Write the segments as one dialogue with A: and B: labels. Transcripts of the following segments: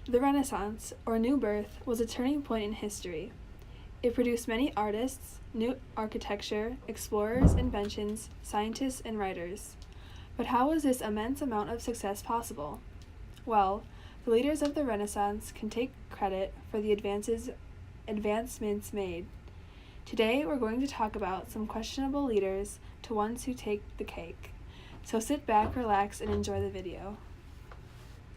A: The Renaissance, or New Birth, was a turning point in history. It produced many artists, new architecture, explorers, inventions, scientists, and writers. But how was this immense amount of success possible? Well, the leaders of the Renaissance can take credit for the advancements made. Today, we're going to talk about some questionable leaders to ones who take the cake. So sit back, relax, and enjoy the video.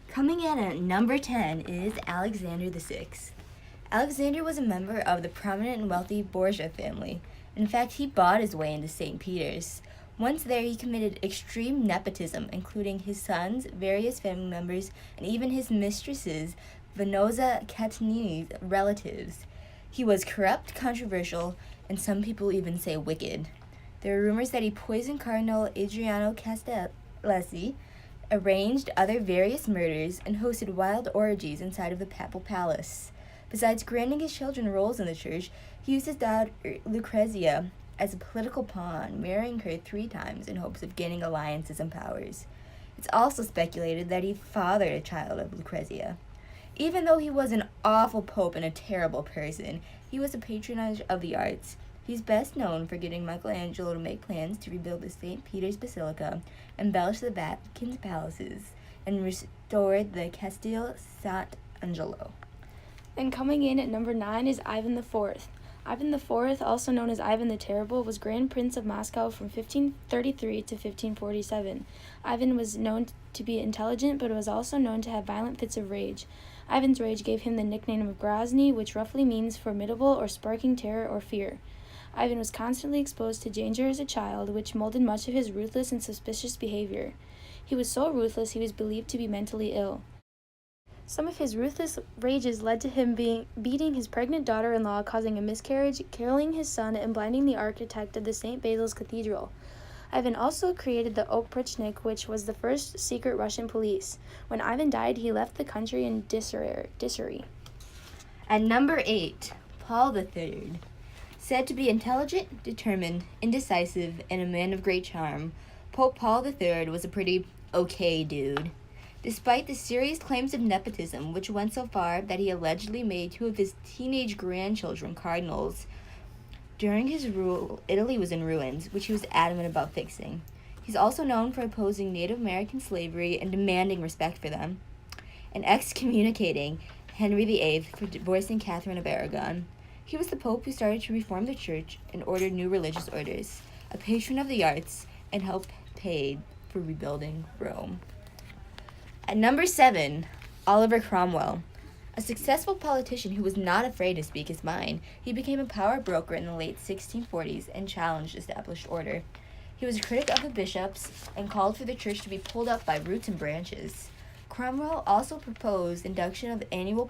B: Coming in at number 10 is Alexander VI. Alexander was a member of the prominent and wealthy Borgia family. In fact, he bought his way into St. Peter's. Once there, he committed extreme nepotism, including his sons, various family members, and even his mistress's, Venosa Catanini's, relatives. He was corrupt, controversial, and some people even say wicked. There are rumors that he poisoned Cardinal Adriano Castellesi, arranged other various murders, and hosted wild orgies inside of the papal palace. Besides granting his children roles in the church, he used his daughter Lucrezia as a political pawn, marrying her 3 times in hopes of gaining alliances and powers. It's also speculated that he fathered a child of Lucrezia. Even though he was an awful pope and a terrible person, he was a patronage of the arts. He's best known for getting Michelangelo to make plans to rebuild the St. Peter's Basilica, embellish the Vatican's palaces, and restore the Castel Sant'Angelo.
C: And coming in at number 9 is Ivan IV. Ivan IV, also known as Ivan the Terrible, was Grand Prince of Moscow from 1533 to 1547. Ivan was known to be intelligent, but was also known to have violent fits of rage. Ivan's rage gave him the nickname of Grozny, which roughly means formidable or sparking terror or fear. Ivan was constantly exposed to danger as a child, which molded much of his ruthless and suspicious behavior. He was so ruthless he was believed to be mentally ill. Some of his ruthless rages led to him beating his pregnant daughter-in-law, causing a miscarriage, killing his son, and blinding the architect of the St. Basil's Cathedral. Ivan also created the Oprichniki, which was the first secret Russian police. When Ivan died, he left the country in disarray.
B: At number 8, Paul III. Said to be intelligent, determined, indecisive, and a man of great charm, Pope Paul III was a pretty okay dude. Despite the serious claims of nepotism, which went so far that he allegedly made 2 of his teenage grandchildren cardinals, during his rule, Italy was in ruins, which he was adamant about fixing. He's also known for opposing Native American slavery and demanding respect for them, and excommunicating Henry VIII for divorcing Catherine of Aragon. He was the pope who started to reform the church and ordered new religious orders, a patron of the arts, and helped pay for rebuilding Rome. At number 7, Oliver Cromwell. A successful politician who was not afraid to speak his mind, he became a power broker in the late 1640s and challenged established order. He was a critic of the bishops and called for the church to be pulled up by roots and branches. Cromwell also proposed induction of the annual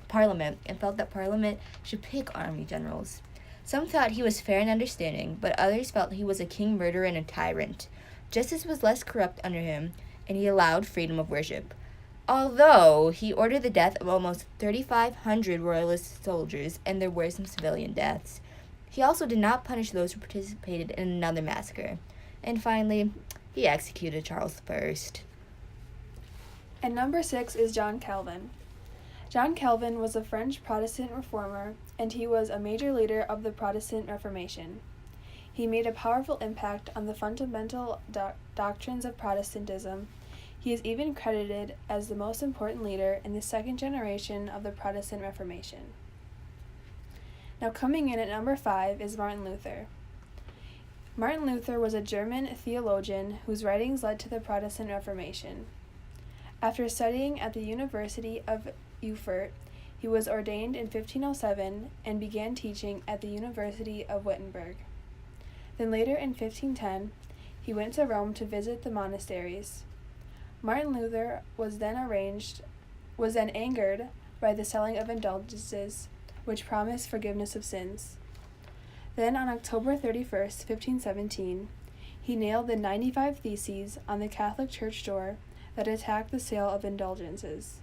B: parliament and felt that parliament should pick army generals. Some thought he was fair and understanding, but others felt he was a king murderer and a tyrant. Justice was less corrupt under him, and he allowed freedom of worship. Although he ordered the death of almost 3,500 royalist soldiers, and there were some civilian deaths. He also did not punish those who participated in another massacre. And finally, he executed Charles I.
A: At number 6 is John Calvin. John Calvin was a French Protestant reformer, and he was a major leader of the Protestant Reformation. He made a powerful impact on the fundamental doctrines of Protestantism. He is even credited as the most important leader in the 2nd generation of the Protestant Reformation. Now coming in at number 5 is Martin Luther. Martin Luther was a German theologian whose writings led to the Protestant Reformation. After studying at the University of Erfurt, he was ordained in 1507 and began teaching at the University of Wittenberg. Then later in 1510, he went to Rome to visit the monasteries. Martin Luther was then angered by the selling of indulgences, which promised forgiveness of sins. Then on October 31st, 1517, he nailed the 95 Theses on the Catholic Church door that attacked the sale of indulgences.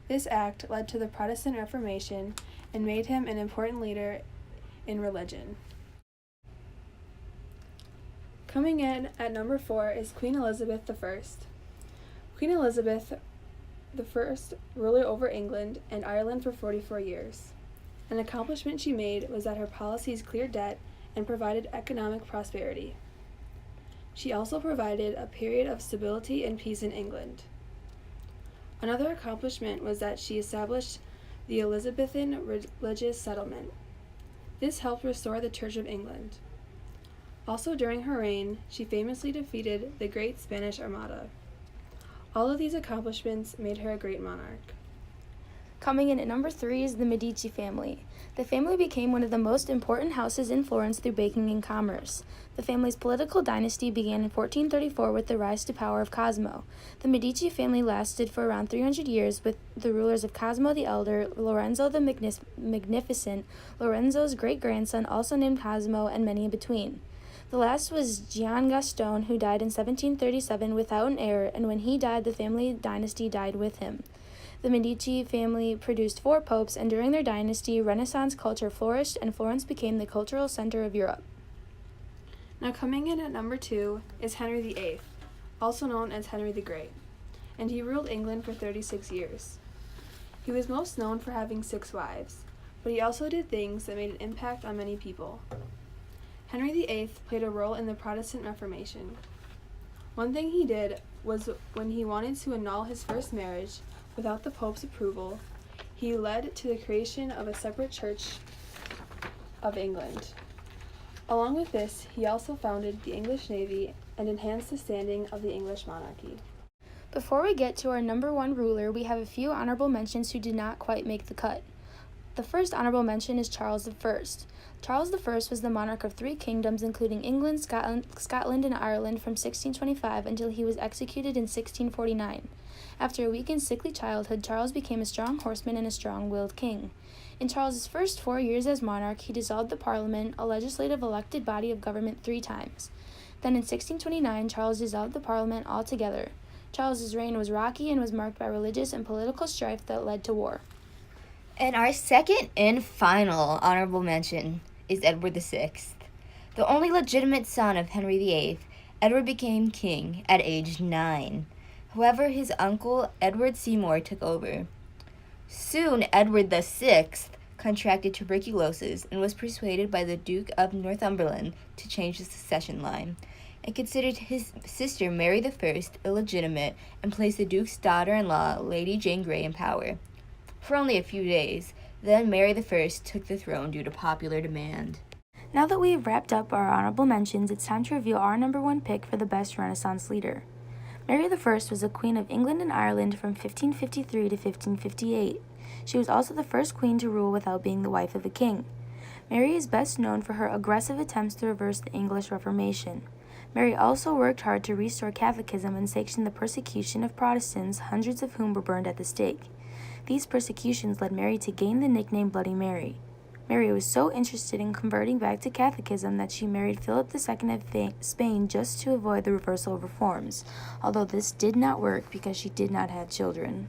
A: This act led to the Protestant Reformation and made him an important leader in religion. Coming in at number 4 is Queen Elizabeth I. Queen Elizabeth the first ruler over England and Ireland for 44 years. An accomplishment she made was that her policies cleared debt and provided economic prosperity. She also provided a period of stability and peace in England. Another accomplishment was that she established the Elizabethan religious settlement. This helped restore the Church of England. Also during her reign, she famously defeated the Great Spanish Armada. All of these accomplishments made her a great monarch.
C: Coming in at number 3 is the Medici family. The family became one of the most important houses in Florence through banking and commerce. The family's political dynasty began in 1434 with the rise to power of Cosimo. The Medici family lasted for around 300 years with the rulers of Cosimo the Elder, Lorenzo the Magnificent, Lorenzo's great-grandson also named Cosimo, and many in between. The last was Gian Gaston, who died in 1737 without an heir, and when he died, the family dynasty died with him. The Medici family produced 4 popes, and during their dynasty, Renaissance culture flourished and Florence became the cultural center of Europe.
A: Now coming in at number 2 is Henry VIII, also known as Henry the Great, and he ruled England for 36 years. He was most known for having 6 wives, but he also did things that made an impact on many people. Henry VIII played a role in the Protestant Reformation. One thing he did was when he wanted to annul his first marriage without the Pope's approval, he led to the creation of a separate Church of England. Along with this, he also founded the English Navy and enhanced the standing of the English monarchy.
C: Before we get to our number 1 ruler, we have a few honorable mentions who did not quite make the cut. The first honorable mention is Charles I. Charles I was the monarch of 3 kingdoms, including England, Scotland, and Ireland from 1625 until he was executed in 1649. After a weak and sickly childhood, Charles became a strong horseman and a strong-willed king. In Charles's first 4 years as monarch, he dissolved the Parliament, a legislative elected body of government, 3 times. Then in 1629, Charles dissolved the Parliament altogether. Charles's reign was rocky and was marked by religious and political strife that led to war.
B: And our second and final honorable mention is Edward VI. The only legitimate son of Henry VIII, Edward became king at age 9. However, his uncle Edward Seymour took over. Soon, Edward VI contracted tuberculosis and was persuaded by the Duke of Northumberland to change the succession line, and considered his sister Mary I illegitimate and placed the Duke's daughter-in-law, Lady Jane Grey, in power. For only a few days, then Mary I took the throne due to popular demand.
C: Now that we've wrapped up our honorable mentions, it's time to reveal our number 1 pick for the best Renaissance leader. Mary I was the Queen of England and Ireland from 1553 to 1558. She was also the first queen to rule without being the wife of a king. Mary is best known for her aggressive attempts to reverse the English Reformation. Mary also worked hard to restore Catholicism and sanction the persecution of Protestants, hundreds of whom were burned at the stake. These persecutions led Mary to gain the nickname Bloody Mary. Mary was so interested in converting back to Catholicism that she married Philip II of Spain just to avoid the reversal of reforms, although this did not work because she did not have children.